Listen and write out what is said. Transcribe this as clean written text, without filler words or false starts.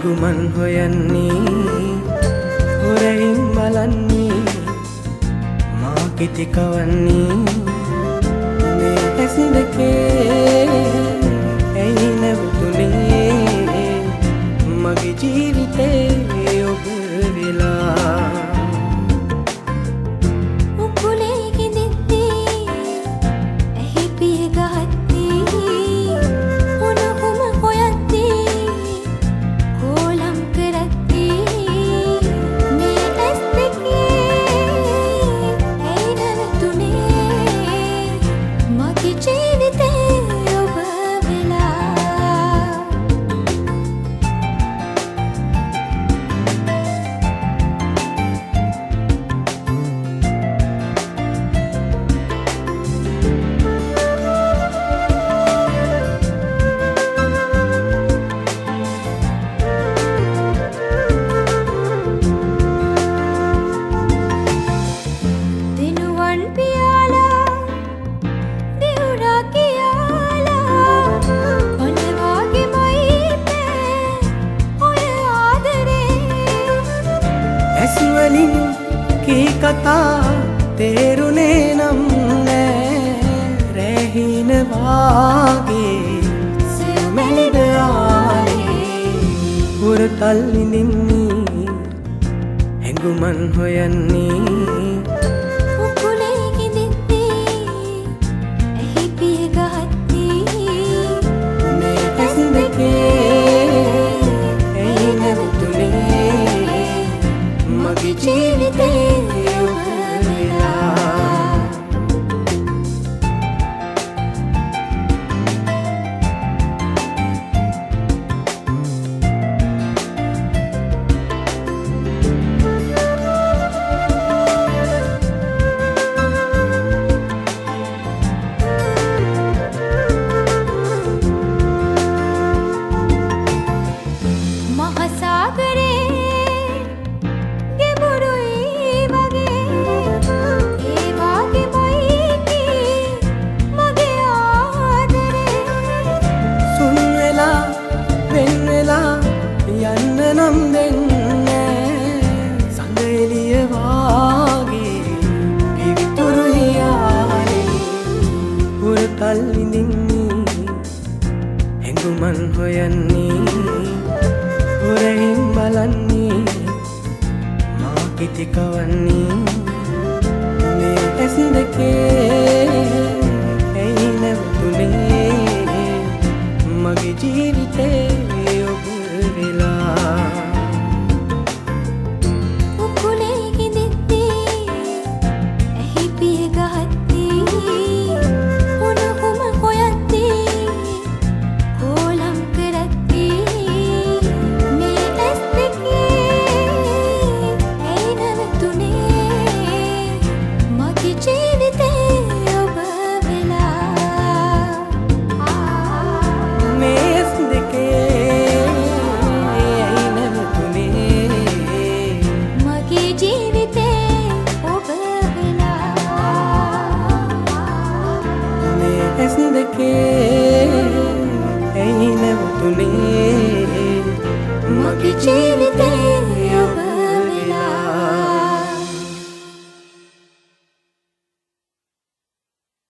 හැඟුමන් හොයන්නේ හොරෙන් බලන්නේ මා කිති කවන්නේ මේ ඇස් දෙකේ ඇයි නැවතුනේ මගේ ජීවිතේ ඔබ වෙලා ඇස්වලින් කී කතා තේරුනේ නම් නෑ රැහින වාගේ සියුමැලිද ආලේ උරතල් විඳින්නේ හැඟුමන් හොයන්නේ නම් දෙන්නේ සඳෙලිය වාගේ පිවිතුරු යාලේ උරතල් විඳින්නේ හැඟුමන් හොයන්නේ හොරෙන් බලන්නේ මා කිති කවන්නේ මේ ඇස් දෙකේ ඇයි නැවතුනේ මගේ ජීවිතේ